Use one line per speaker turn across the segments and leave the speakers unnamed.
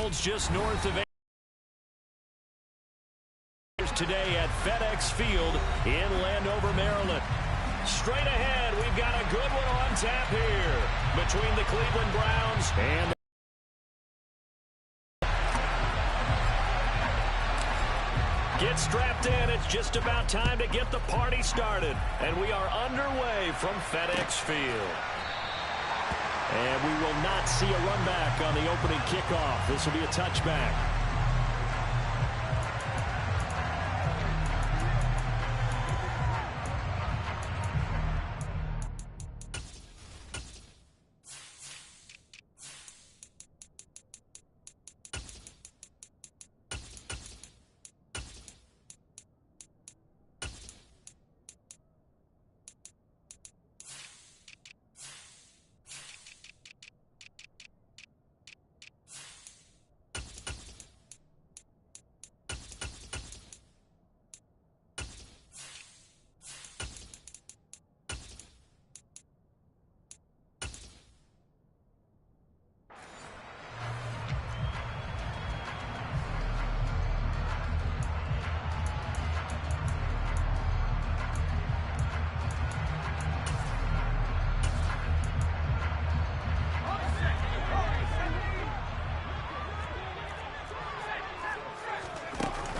holds just north of today at FedEx Field in Landover, Maryland. Straight ahead, we've got a good one on tap here between the Cleveland Browns and get strapped in. It's just about time to get the party started. And we are underway from FedEx Field. And we will not see a run back on the opening kickoff. This will be a touchback.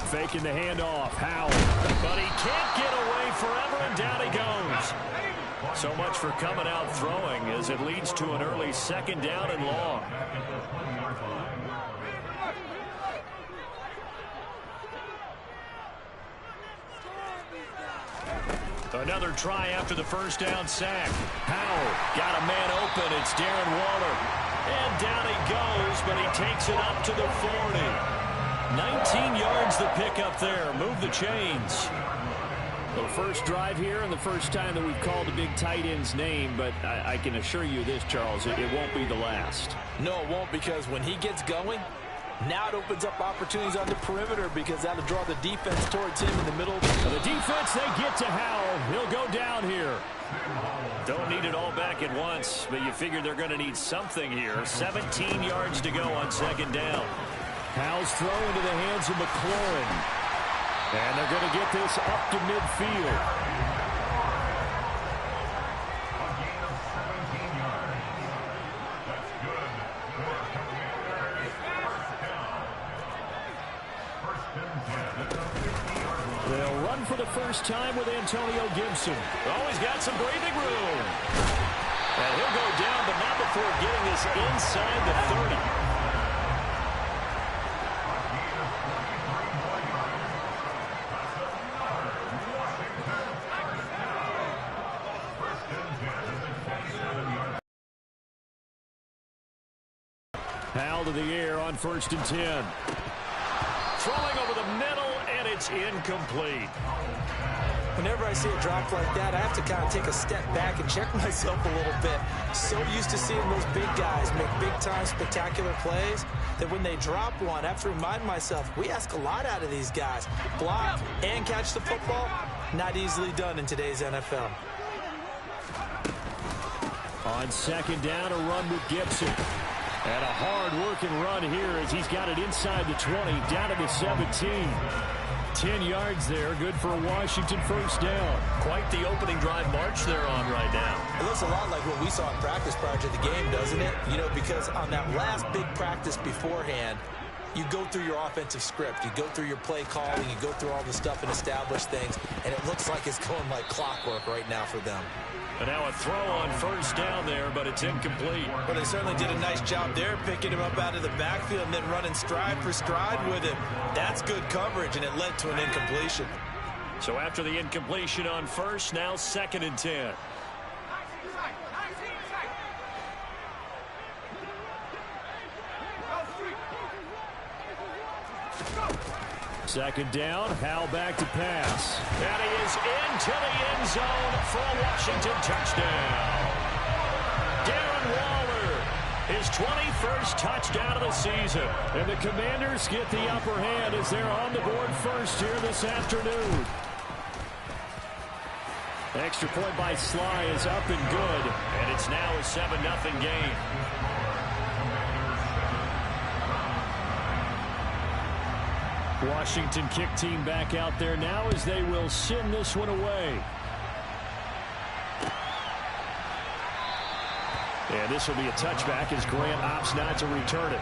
Faking the handoff. Howell. But he can't get away forever, and down he goes. So much for coming out throwing as it leads to an early second down and long. Another try after the first down sack. Howell got a man open. It's Darren Waller. And down he goes, but he takes it up to the 40. 19 yards the pick up there. Move the chains. The first drive here and the first time that we've called a big tight end's name, but I can assure you this, Charles, it won't be the last.
No, it won't, because when he gets going, now it opens up opportunities on the perimeter because that'll draw the defense towards him in the middle.
The defense, they get to Howell. He'll go down here. Don't need it all back at once, but you figure they're going to need something here. 17 yards to go on second down. Howell's throw into the hands of McLaurin. And they're going to get this up to midfield. They'll run for the first time with Antonio Gibson. Oh, he's got some breathing room. And he'll go down, but not before getting this inside the 30. Howell to the air on 1st and 10. Throwing over the middle, and it's incomplete.
Whenever I see a drop like that, I have to kind of take a step back and check myself a little bit. So used to seeing those big guys make big-time spectacular plays that when they drop one, I have to remind myself, we ask a lot out of these guys. Block and catch the football, not easily done in today's NFL.
On second down, a run with Gibson. And a hard-working run here as he's got it inside the 20, down to the 17. 10 yards there, good for a Washington first down. Quite the opening drive march they're on right now.
It looks a lot like what we saw in practice prior to the game, doesn't it? You know, because on that last big practice beforehand, you go through your offensive script. You go through your play calling. You go through all the stuff and establish things. And it looks like it's going like clockwork right now for them.
And now a throw on first down there, but it's incomplete.
Well, they certainly did a nice job there, picking him up out of the backfield and then running stride for stride with him. That's good coverage, and it led to an incompletion.
So after the incompletion on first, now 2nd and 10. Second down, Howell back to pass. And he is into the end zone for a Washington touchdown. Darren Waller, his 21st touchdown of the season. And the Commanders get the upper hand as they're on the board first here this afternoon. Extra point by Sly is up and good. And it's now a 7-0 game. Washington kick team back out there now as they will send this one away. And this will be a touchback as Grant opts not to return it.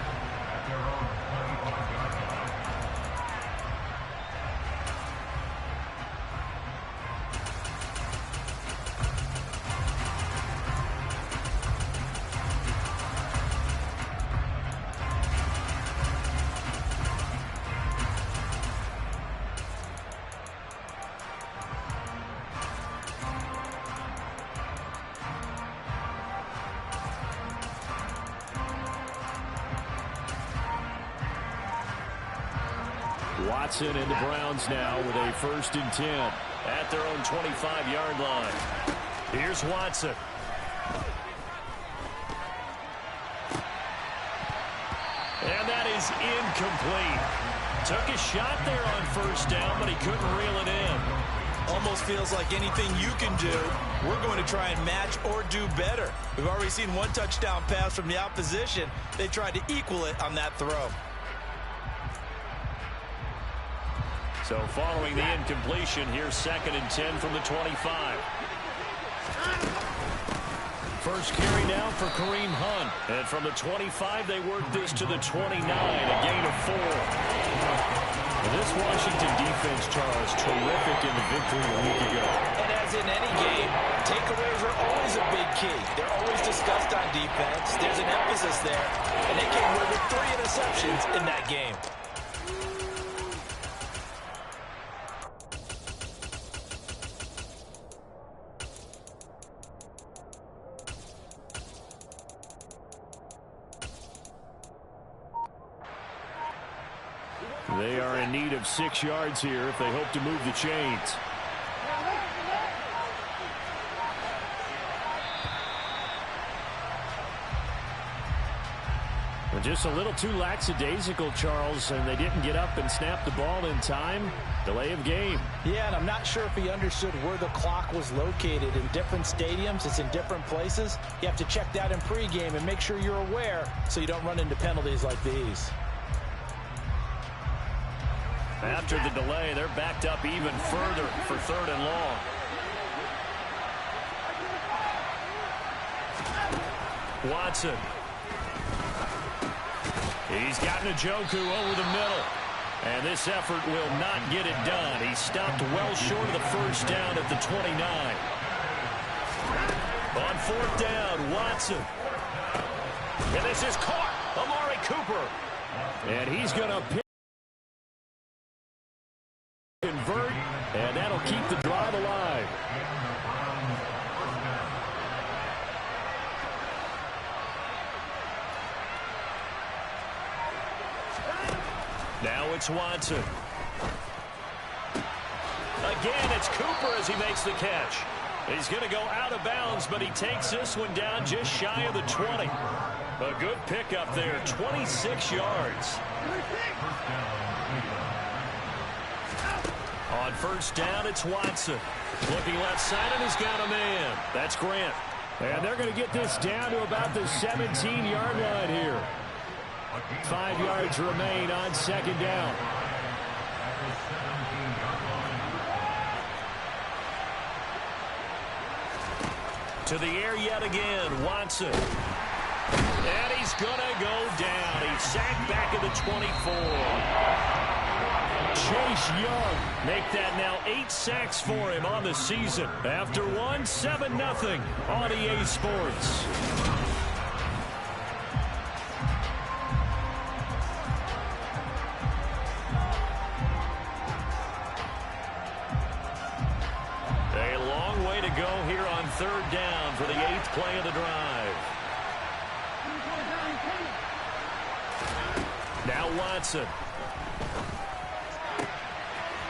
Watson and the Browns now with a 1st and 10 at their own 25-yard line. Here's Watson. And that is incomplete. Took a shot there on 1st down, but he couldn't reel it in.
Almost feels like anything you can do, we're going to try and match or do better. We've already seen one touchdown pass from the opposition. They tried to equal it on that throw.
So following the incompletion, here's 2nd and 10 from the 25. First carry down for Kareem Hunt. And from the 25, they work this to the 29, a gain of 4. This Washington defense, Charles, terrific in the victory a week ago.
And as in any game, takeaways are always a big key. They're always discussed on defense. There's an emphasis there. And they came away with 3 interceptions in that game.
They are in need of 6 yards here if they hope to move the chains. Well, just a little too lackadaisical, Charles, and they didn't get up and snap the ball in time. Delay of game.
Yeah, and I'm not sure if he understood where the clock was located. In different stadiums, it's in different places. You have to check that in pregame and make sure you're aware so you don't run into penalties like these.
After the delay, they're backed up even further for 3rd and long. Watson. He's got Njoku over the middle. And this effort will not get it done. He stopped well short of the 1st down at the 29. On 4th down, Watson. And this is caught. Amari Cooper. And he's going to convert, and that'll keep the drive alive. Now it's Watson. Again, it's Cooper as he makes the catch. He's going to go out of bounds, but he takes this one down just shy of the 20. A good pickup there, 26 yards. On 1st down, it's Watson. Looking left side, and he's got a man. That's Grant. And they're going to get this down to about the 17-yard line here. 5 yards remain on 2nd down. To the air yet again, Watson. And he's going to go down. He's sacked back at the 24. Chase Young make that now 8 sacks for him on the season. After 7-0 on EA Sports. A long way to go here on 3rd down for the 8th play of the drive. Now Watson.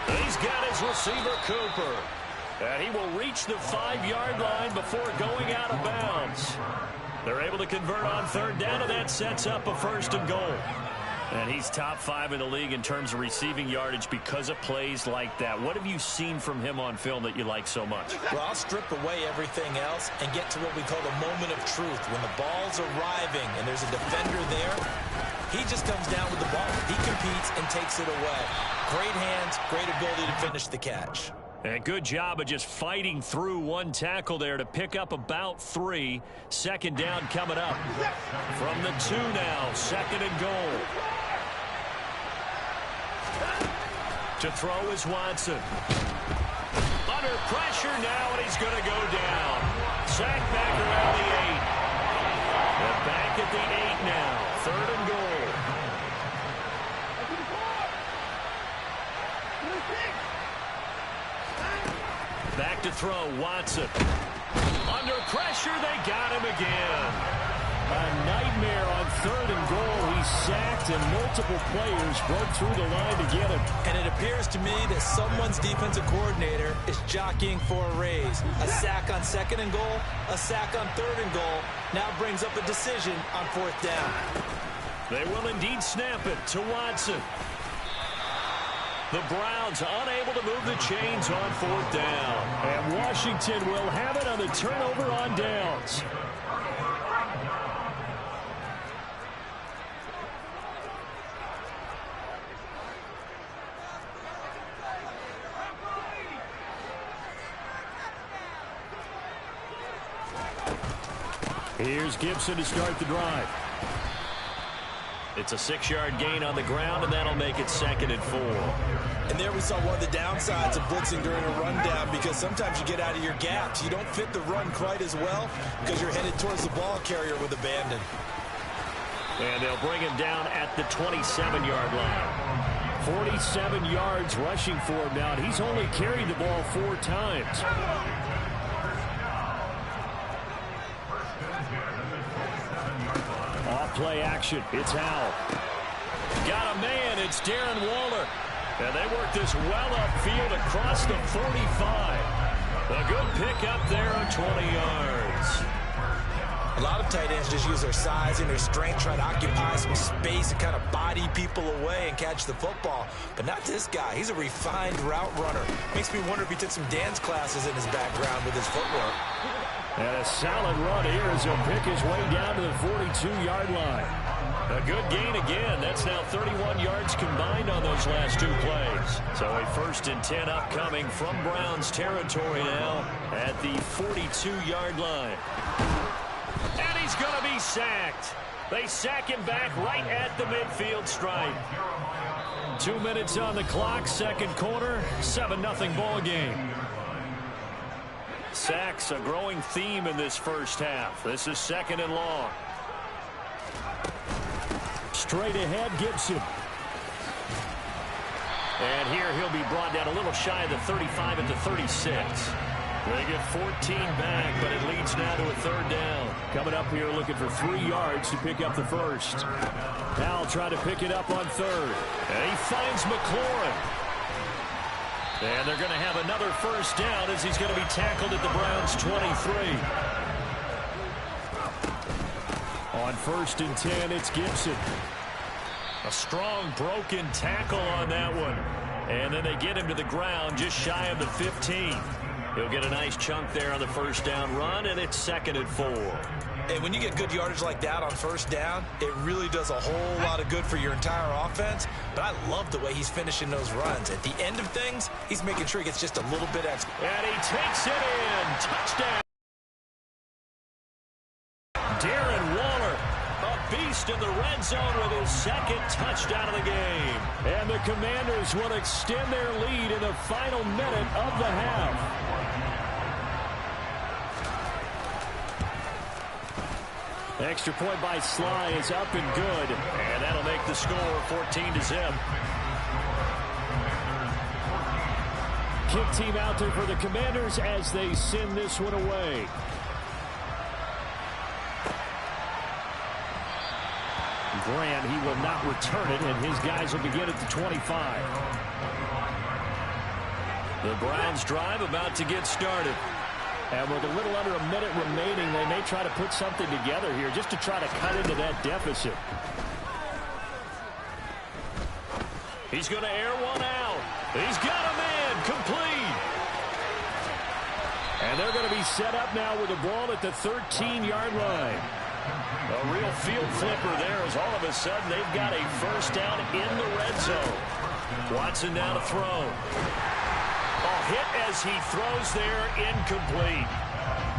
He's got his receiver, Cooper. And he will reach the 5-yard line before going out of bounds. They're able to convert on 3rd down, and that sets up a 1st and goal. And he's top 5 in the league in terms of receiving yardage because of plays like that. What have you seen from him on film that you like so much?
Well, I'll strip away everything else and get to what we call the moment of truth. When the ball's arriving and there's a defender there, he just comes down with the ball. He competes. defense and takes it away. Great hands, great ability to finish the catch.
And good job of just fighting through one tackle there to pick up about 3. Second down coming up. From the 2 now, second and goal. To throw is Watson. Under pressure now, and he's going to go down. Sacked back around the 8. They're back at the 8 now. Third and goal. Back to throw, Watson. Under pressure, they got him again. A nightmare on third and goal. He's sacked, and multiple players broke through the line to get him.
And it appears to me that someone's defensive coordinator is jockeying for a raise. A sack on second and goal, a sack on third and goal. Now brings up a decision on fourth down.
They will indeed snap it to Watson. The Browns unable to move the chains on fourth down. And Washington will have it on the turnover on downs. Here's Gibson to start the drive. It's a 6-yard gain on the ground, and that'll make it second and 4.
And there we saw one of the downsides of blitzing during a rundown, because sometimes you get out of your gaps. You don't fit the run quite as well because you're headed towards the ball carrier with abandon.
And they'll bring him down at the 27-yard line. 47 yards rushing for him now, and he's only carried the ball 4 times. Off-play action. It's Howell. Got a man. It's Darren Waller. And they work this well upfield across the 45. A good pickup there on 20 yards.
A lot of tight ends just use their size and their strength, try to occupy some space and kind of body people away and catch the football. But not this guy. He's a refined route runner. Makes me wonder if he took some dance classes in his background with his footwork.
And a solid run here as he'll pick his way down to the 42-yard line. A good gain again. That's now 31 yards combined on those last 2 plays. So a 1st and 10 upcoming from Browns territory now at the 42-yard line. And he's going to be sacked. They sack him back right at the midfield stripe. 2 minutes on the clock, second quarter, 7-0 ball game. Sacks, a growing theme in this first half. This is second and long. Straight ahead, Gibson. And here he'll be brought down a little shy of the 35 at the 36. They get 14 back, but it leads now to a third down. Coming up here looking for 3 yards to pick up the first. Howell trying to pick it up on third. And he finds McLaurin. And they're going to have another first down as he's going to be tackled at the Browns' 23. On 1st and 10, it's Gibson. A strong broken tackle on that one. And then they get him to the ground just shy of the 15. He'll get a nice chunk there on the first down run, and it's second and 4.
And when you get good yardage like that on first down, it really does a whole lot of good for your entire offense. But I love the way he's finishing those runs. At the end of things, he's making sure he gets just a little bit extra.
And he takes it in. Touchdown. Darren Waller, a beast in the red zone with his second touchdown of the game. And the Commanders will extend their lead in the final minute of the half. Extra point by Sly is up and good. And that'll make the score 14-0. Kick team out there for the Commanders as they send this one away. Grant, he will not return it, and his guys will begin at the 25. The Browns drive about to get started. And with a little under a minute remaining, they may try to put something together here just to try to cut into that deficit. He's going to air one out. He's got a man complete. And they're going to be set up now with the ball at the 13-yard line. A real field flipper there as all of a sudden they've got a first down in the red zone. Watson now to throw. Hit as he throws there, incomplete.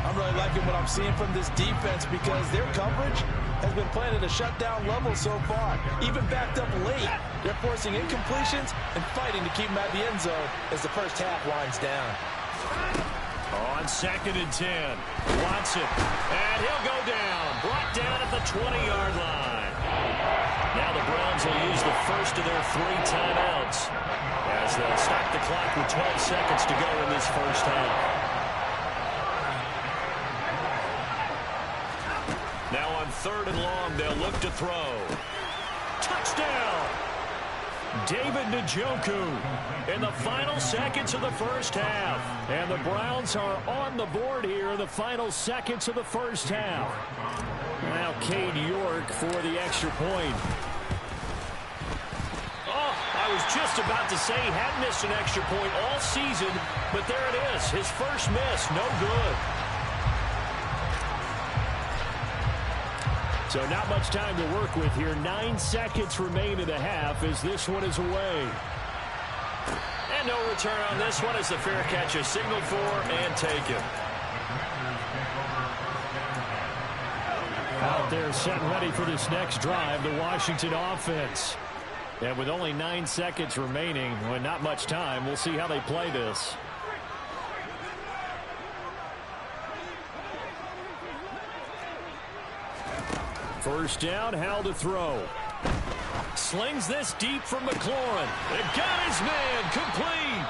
I'm really liking what I'm seeing from this defense because their coverage has been playing at a shutdown level so far. Even backed up late, they're forcing incompletions and fighting to keep them at the end zone as the first half winds down.
On 2nd and 10, Watson, and he'll go down. Brought down at the 20-yard line. Now the Browns will use the first of their 3 timeouts as they'll stop the clock with 12 seconds to go in this first half. Now on 3rd and long, they'll look to throw. Touchdown! David Njoku in the final seconds of the first half. And the Browns are on the board here in the final seconds of the first half. Now Cade York for the extra point. I was just about to say he hadn't missed an extra point all season, but there it is. His first miss, no good. So not much time to work with here. 9 seconds remain in the half as this one is away. And no return on this one as the fair catch is signaled for and taken. Out there set and ready for this next drive, the Washington offense. And with only 9 seconds remaining, with not much time, we'll see how they play this. First down, Howell to throw. Slings this deep from McLaurin. It got his man, complete.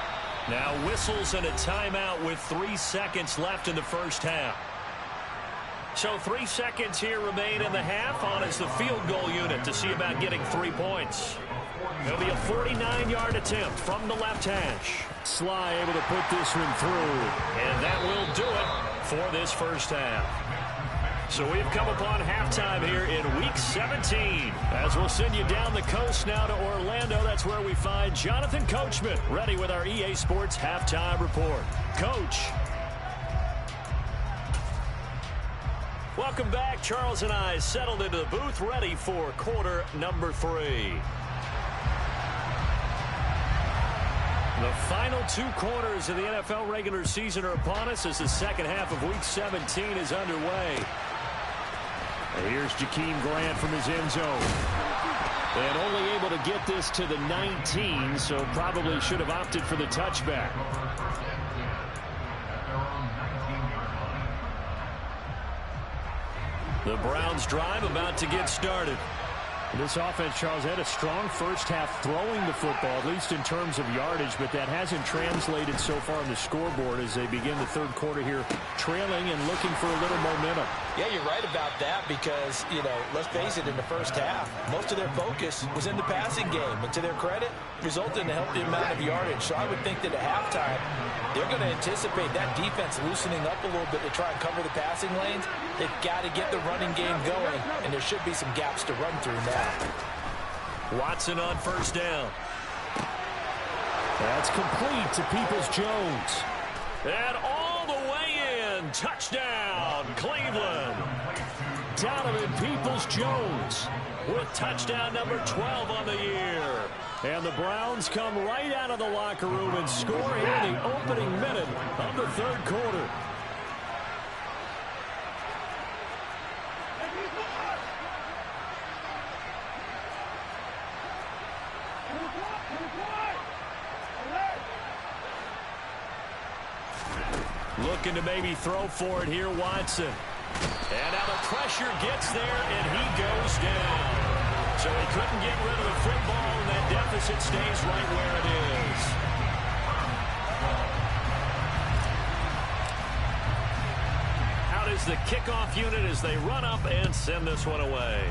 Now whistles and a timeout with 3 seconds left in the first half. So 3 seconds here remain in the half on as the field goal unit to see about getting 3 points. It'll be a 49-yard attempt from the left hash. Sly able to put this one through. And that will do it for this first half. So we've come upon halftime here in Week 17. As we'll send you down the coast now to Orlando, that's where we find Jonathan Coachman ready with our EA Sports Halftime Report. Coach. Welcome back. Charles and I settled into the booth ready for quarter number 3. The final 2 quarters of the NFL regular season are upon us as the second half of Week 17 is underway. Here's Jakeem Grant from his end zone. And only able to get this to the 19, so probably should have opted for the touchback. The Browns drive about to get started. This offense, Charles, had a strong first half throwing the football, at least in terms of yardage, but that hasn't translated so far on the scoreboard as they begin the third quarter here, trailing and looking for a little momentum.
Yeah, you're right about that because, let's face it, in the first half, most of their focus was in the passing game. And to their credit, resulted in a healthy amount of yardage. So I would think that at halftime, they're going to anticipate that defense loosening up a little bit to try and cover the passing lanes. They've got to get the running game going, and there should be some gaps to run through now.
Watson on first down. That's complete to Peoples-Jones. And all the way in. Touchdown, Cleveland. Donovan Peoples-Jones with touchdown number 12 on the year. And the Browns come right out of the locker room and score here in the opening minute of the third quarter. Looking to maybe throw for it here, Watson. And now the pressure gets there, and he goes down. So he couldn't get rid of the football, and that deficit stays right where it is. Out is the kickoff unit as they run up and send this one away.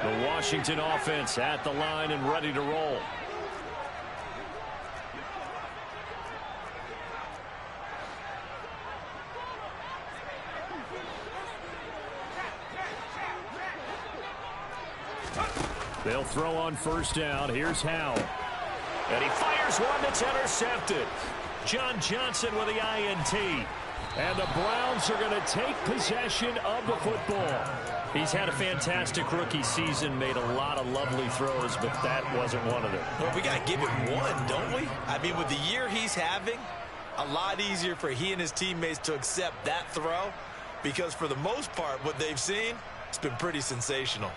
The Washington offense at the line and ready to roll. They'll throw on first down. Here's Howe. And he fires one that's intercepted. John Johnson with the INT. And the Browns are going to take possession of the football. He's had a fantastic rookie season, made a lot of lovely throws, but that wasn't one of them.
Well, we got to give him one, don't we? I mean, with the year he's having, a lot easier for he and his teammates to accept that throw, because for the most part, what they've seen, it's been pretty sensational.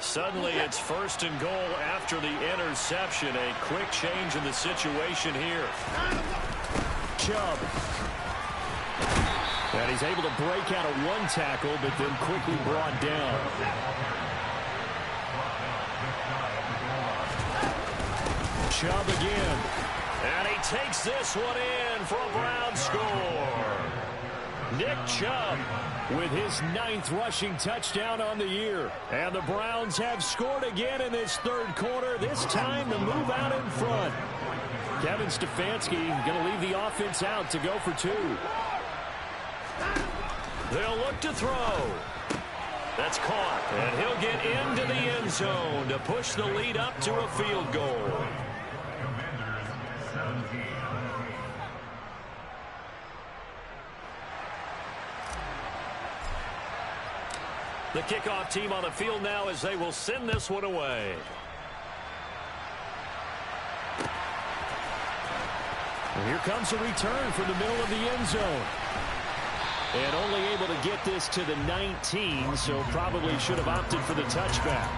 Suddenly, it's first and goal after the interception. A quick change in the situation here. Chubb. And he's able to break out of one tackle, but then quickly brought down. Chubb again. And he takes this one in for a Brown score. Nick Chubb with his 9th rushing touchdown on the year. And the Browns have scored again in this third quarter, this time to move out in front. Kevin Stefanski going to leave the offense out to go for 2. They'll look to throw. That's caught, and he'll get into the end zone to push the lead up to a field goal. The kickoff team on the field now as they will send this one away. And here comes a return from the middle of the end zone. And only able to get this to the 19, so probably should have opted for the touchback.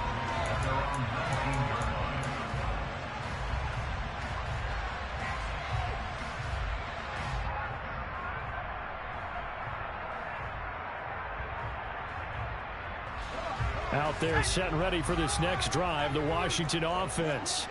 Out there set and ready for this next drive, the Washington offense.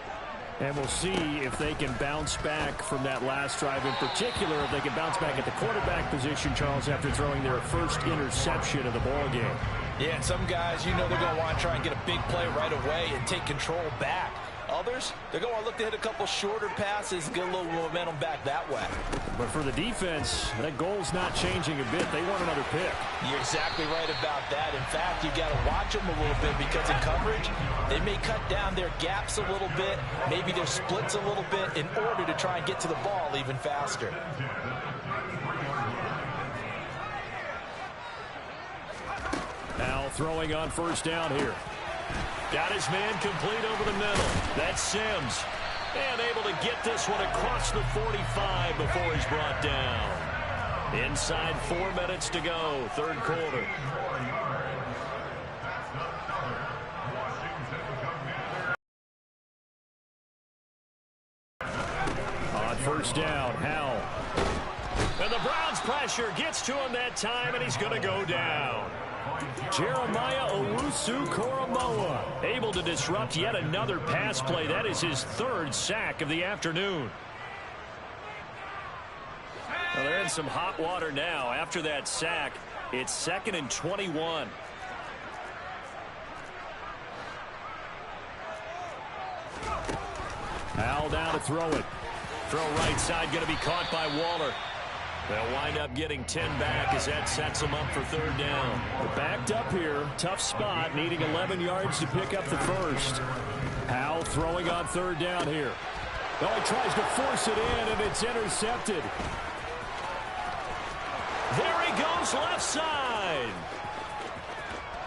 And we'll see if they can bounce back from that last drive, in particular if they can bounce back at the quarterback position, Charles, after throwing their first interception of the ball game.
Yeah, and some guys, you know, they're going to want to try and get a big play right away and take control back. Others, they're going to look to hit a couple shorter passes and get a little momentum back that way.
But for the defense, that goal's not changing a bit. They want another pick.
You're exactly right about that. In fact, you've got to watch them a little bit because in coverage, they may cut down their gaps a little bit, maybe their splits a little bit in order to try and get to the ball even faster.
Now throwing on first down here. Got his man complete over the middle. That's Sims. And able to get this one across the 45 before he's brought down. Inside 4 minutes to go, third quarter. On first down, Howell. And the Browns pressure gets to him that time, and he's going to go down. Jeremiah Owusu-Koramoah able to disrupt yet another pass play. That is his 3rd sack of the afternoon. Well, they're in some hot water now. After that sack, it's 2nd and 21. Howell down to throw it. Throw right side, going to be caught by Waller. They'll wind up getting 10 back as that sets them up for 3rd down. They're backed up here. Tough spot, needing 11 yards to pick up the first. Howell throwing on 3rd down here. Oh, he tries to force it in, and it's intercepted. There he goes left side.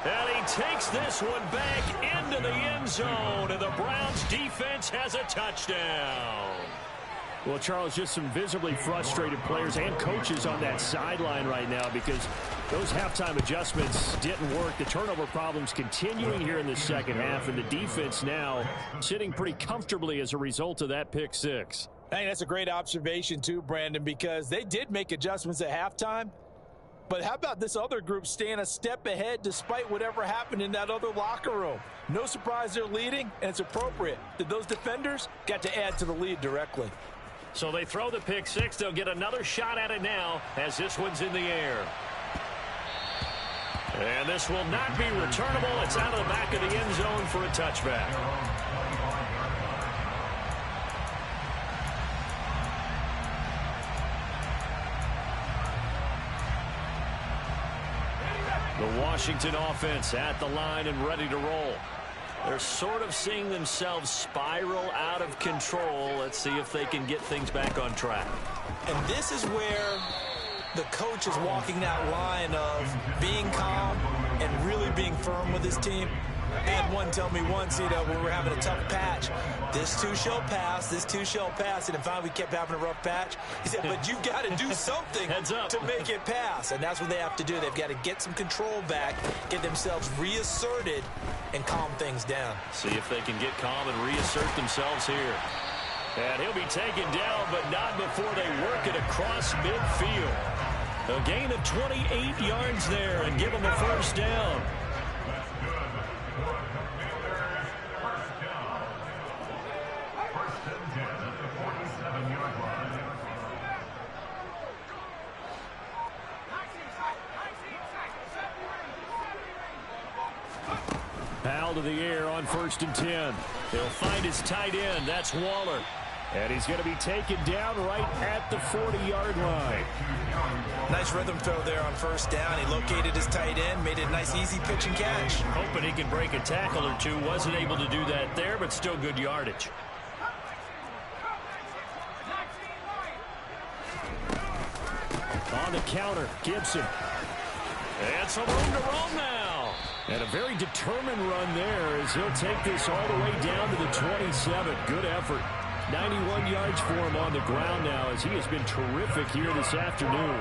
And he takes this one back into the end zone, and the Browns defense has a touchdown. Well, Charles, just some visibly frustrated players and coaches on that sideline right now because those halftime adjustments didn't work. The turnover problems continuing here in the second half, and the defense now sitting pretty comfortably as a result of that pick six.
I think that's a great observation too, Brandon, because they did make adjustments at halftime. But how about this other group staying a step ahead despite whatever happened in that other locker room? No surprise they're leading, and it's appropriate that those defenders got to add to the lead directly.
So they throw the pick six. They'll get another shot at it now as this one's in the air. And this will not be returnable. It's out of the back of the end zone for a touchback. The The Washington offense at the line and ready to roll. They're sort of seeing themselves spiral out of control. Let's see if they can get things back on track.
And this is where the coach is walking that line of being calm and really being firm with his team. I had one tell me once, when we were having a tough patch, this too shall pass, this too shall pass. And finally we kept having a rough patch. He said, but you've got to do something to make it pass. And that's what they have to do. They've got to get some control back, get themselves reasserted, and calm things down.
See if they can get calm and reassert themselves here. And he'll be taken down, but not before they work it across midfield. A gain of 28 yards there and give them a first down. Powell to the air on 1st and 10. He'll find his tight end. That's Waller. And he's going to be taken down right at the 40-yard line.
Nice rhythm throw there on 1st down. He located his tight end, made it a nice, easy pitch and catch.
Hoping he can break a tackle or two. Wasn't able to do that there, but still good yardage. On the counter, Gibson. And some room to roam now. And a very determined run there as he'll take this all the way down to the 27. Good effort. 91 yards for him on the ground now as he has been terrific here this afternoon.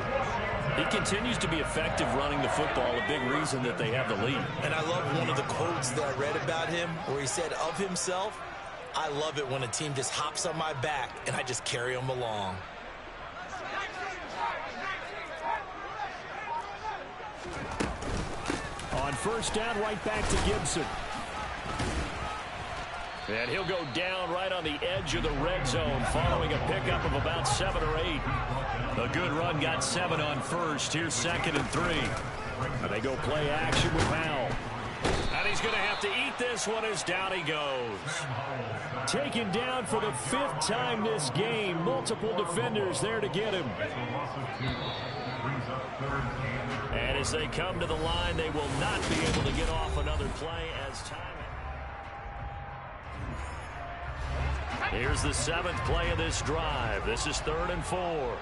He continues to be effective running the football, a big reason that they have the lead.
And I love one of the quotes that I read about him where he said of himself, I love it when a team just hops on my back and I just carry them along.
On 1st down, right back to Gibson. And he'll go down right on the edge of the red zone following a pickup of about 7 or 8. A good run got 7 on 1st. Here's 2nd and 3. And they go play action with Powell. And he's going to have to eat this one as down he goes. Taken down for the 5th time this game. Multiple defenders there to get him. And as they come to the line, they will not be able to get off another play as time. Here's the 7th play of this drive. This is 3rd and 4.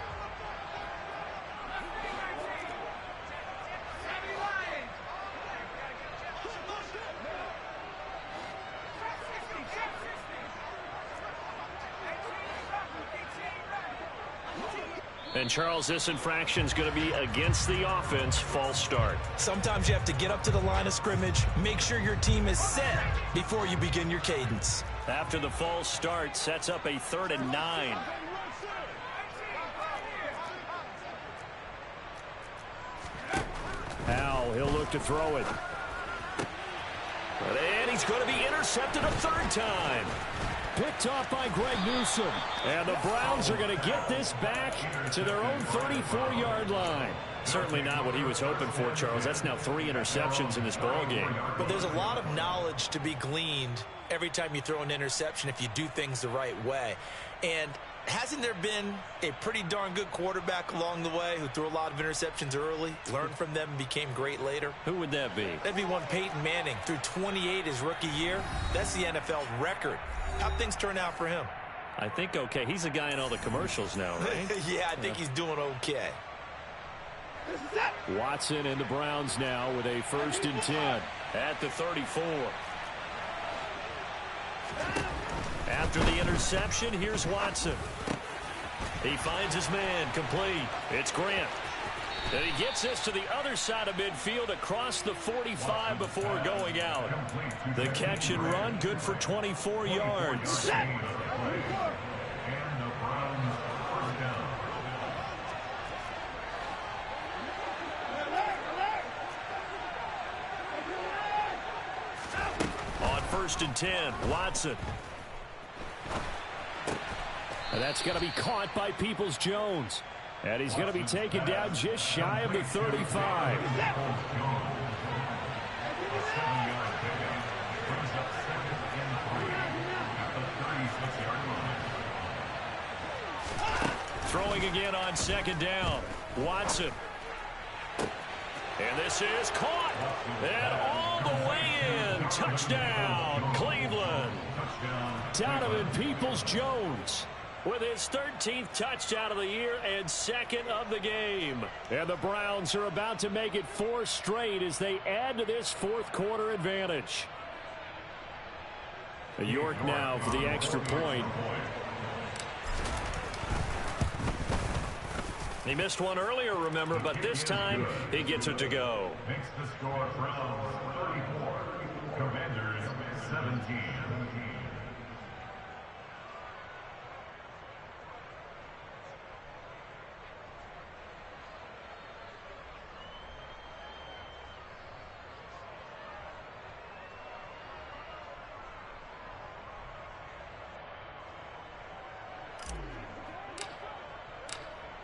And, Charles, this infraction is going to be against the offense. False start.
Sometimes you have to get up to the line of scrimmage, make sure your team is set before you begin your cadence.
After the false start, sets up a 3rd and 9. Powell, he'll look to throw it. And he's going to be intercepted a 3rd time. Picked off by Greg Newsome. And the Browns are going to get this back to their own 34-yard line. Certainly not what he was hoping for, Charles. That's now 3 interceptions in this ball game.
But there's a lot of knowledge to be gleaned every time you throw an interception if you do things the right way. And hasn't there been a pretty darn good quarterback along the way who threw a lot of interceptions early, learned from them, and became great later?
Who would that be?
That'd be one Peyton Manning. Threw 28 his rookie year. That's the NFL record. How'd things turn out for him?
I think okay. He's a guy in all the commercials now, right?
Yeah, I think he's doing okay.
Watson and the Browns now with a 1st and 10 at the 34. After the interception, here's Watson. He finds his man, complete. It's Grant. And he gets this to the other side of midfield across the 45 before going out. The catch and run, good for 24 yards. On 1st and 10, Watson. And that's going to be caught by Peoples-Jones. And he's going to be taken down just shy of the 35. Throwing again on 2nd down. Watson. And And this is caught. And all the way in. Touchdown, Cleveland. Donovan Peoples-Jones with his 13th touchdown of the year and second of the game. And the Browns are about to make it 4 straight as they add to this fourth quarter advantage. York now for the extra point. He missed one earlier, remember, but this time he gets it to go.
Makes the score Browns 34, Commanders 17.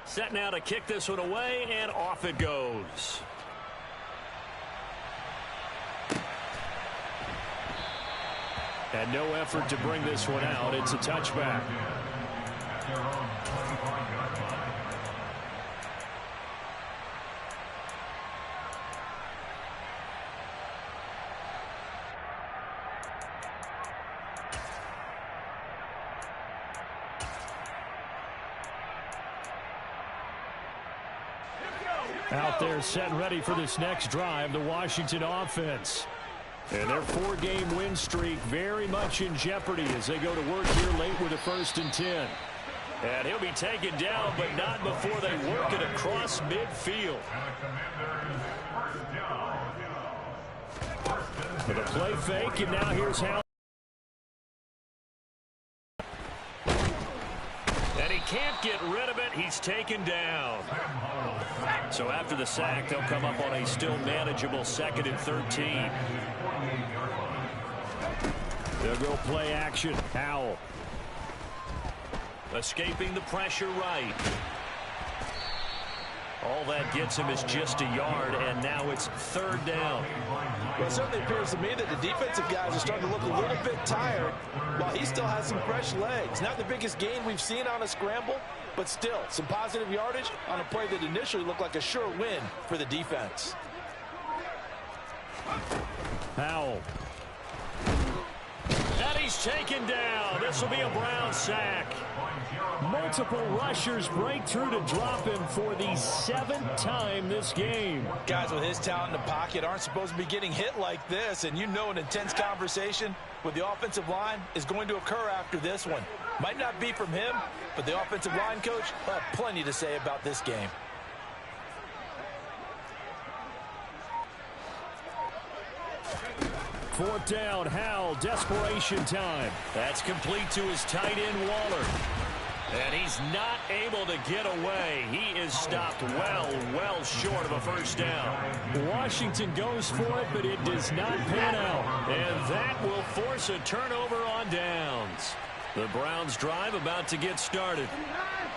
Set now to kick this one away, and off it goes. And no effort to bring this one out. It's a touchback. Out there set and ready for this next drive, the Washington offense. And their 4-game win streak very much in jeopardy as they go to work here late with a 1st and 10. And he'll be taken down, but not before they work it across midfield. For the play fake, and now here's how. And he can't get rid of it. He's taken down. So after the sack, they'll come up on a still manageable 2nd and 13. They'll go play action. Howell. Escaping the pressure right. All that gets him is just a yard, and now it's 3rd down.
Well, it certainly appears to me that the defensive guys are starting to look a little bit tired while he still has some fresh legs. Not the biggest gain we've seen on a scramble, but still some positive yardage on a play that initially looked like a sure win for the defense.
Howell. And he's taken down. This will be a Brown sack. Multiple rushers break through to drop him for the 7th time this game.
Guys with his talent in the pocket aren't supposed to be getting hit like this, and you know an intense conversation with the offensive line is going to occur after this one. Might not be from him, but the offensive line coach will have plenty to say about this game.
Fourth down, Howell, desperation time. That's complete to his tight end, Waller. And he's not able to get away. He is stopped well short of a 1st down. Washington goes for it, but it does not pan out. And that will force a turnover on downs. The Browns drive about to get started.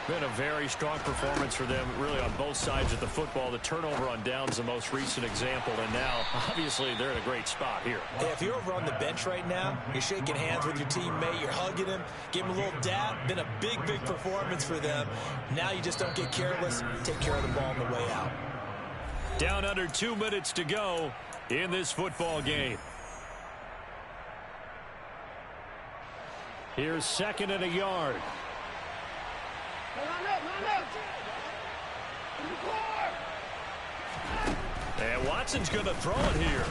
Been a very strong performance for them, really, on both sides of the football. The turnover on downs, the most recent example, and now, obviously, they're in a great spot here.
Hey, if you're over on the bench right now, you're shaking hands with your teammate, you're hugging him, give him a little dab. Been a big performance for them. Now you just don't get careless. Take care of the ball on the way out.
Down under 2 minutes to go in this football game. Here's 2nd and a yard. And Watson's going to throw it here.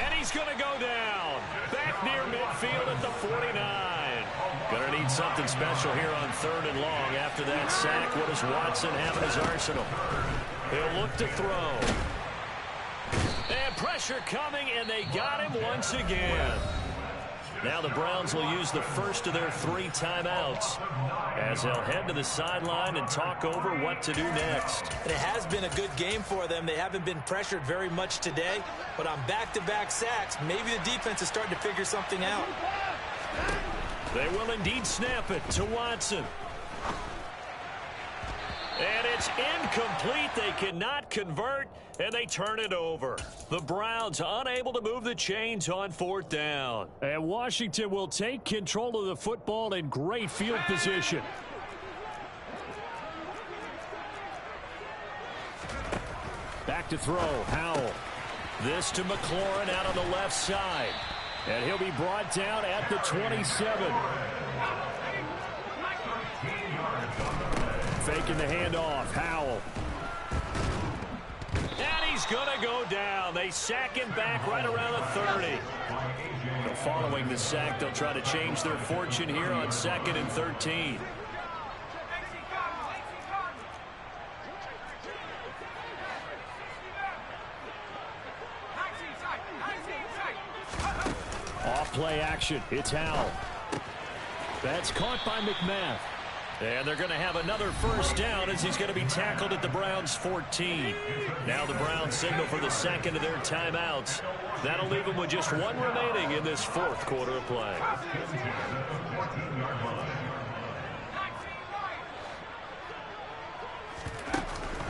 And he's going to go down. Back near midfield at the 49. Going to need something special here on 3rd and long after that sack. What does Watson have in his arsenal? He'll look to throw. And pressure coming, and they got him once again. Now the Browns will use the first of their 3 timeouts as they'll head to the sideline and talk over what to do next.
And it has been a good game for them. They haven't been pressured very much today, but on back-to-back sacks, maybe the defense is starting to figure something out.
They will indeed snap it to Watson. And it's incomplete. They cannot convert, and they turn it over. The Browns unable to move the chains on 4th down. And Washington will take control of the football in great field position. Back to throw, Howell. This to McLaurin out on the left side. And he'll be brought down at the 27. Faking the handoff, Howell. And he's going to go down. They sack him back right around the 30. So following the sack, they'll try to change their fortune here on 2nd and 13. Off-play action. It's Howell. That's caught by McMath. And they're going to have another first down as he's going to be tackled at the Browns' 14. Now the Browns signal for the second of their timeouts. That'll leave them with just one remaining in this fourth quarter of play.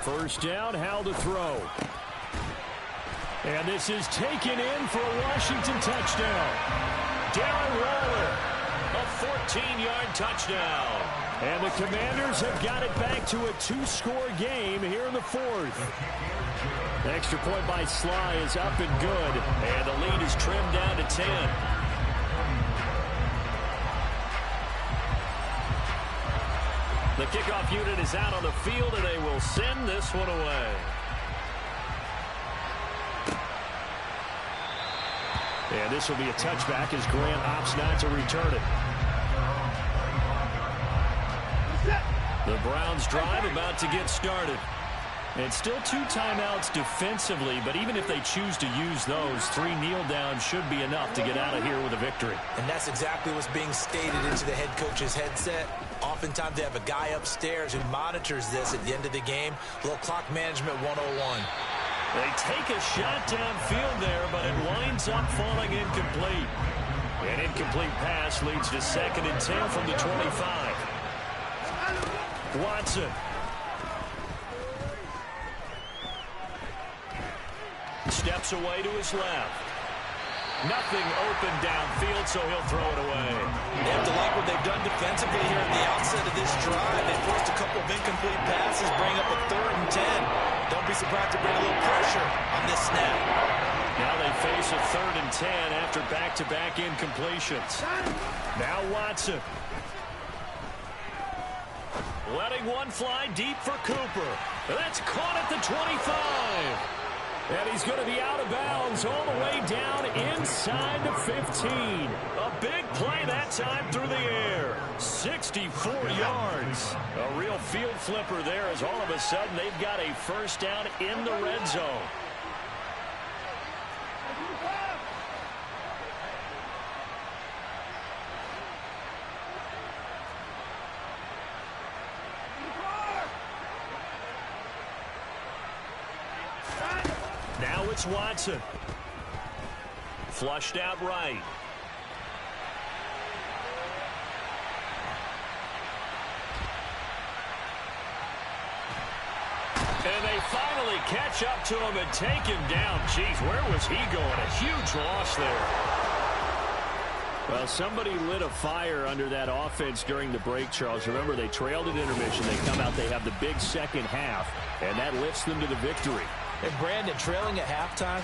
First down, Howell to throw. And this is taken in for a Washington touchdown. Darren Waller, a 14-yard touchdown. And the Commanders have got it back to a 2-score game here in the fourth. The extra point by Sly is up and good. And the lead is trimmed down to 10. The kickoff unit is out on the field, and they will send this one away. And this will be a touchback as Grant opts not to return it. The Browns drive about to get started. And still 2 timeouts defensively, but even if they choose to use those, 3 kneel downs should be enough to get out of here with a victory.
And that's exactly what's being stated into the head coach's headset. Oftentimes they have a guy upstairs who monitors this at the end of the game. A little clock management 101.
They take a shot downfield there, but it winds up falling incomplete. An incomplete pass leads to 2nd and 10 from the 25. Watson. Steps away to his left. Nothing open downfield, so he'll throw it away.
They have to like what they've done defensively here at the outset of this drive. They forced a couple of incomplete passes, bring up a 3rd and 10. Don't be surprised to bring a little pressure on this snap.
Now they face a 3rd and 10 after back-to-back incompletions. Now Watson. Letting one fly deep for Cooper. That's caught at the 25. And he's going to be out of bounds all the way down inside the 15. A big play that time through the air. 64 yards. A real field flipper there as all of a sudden they've got a first down in the red zone. Now it's Watson. Flushed out right. And they finally catch up to him and take him down. Jeez, where was he going? A huge loss there. Well, somebody lit a fire under that offense during the break, Charles. Remember, they trailed at intermission. They come out, they have the big second half, and that lifts them to the victory.
And Brandon, trailing at halftime,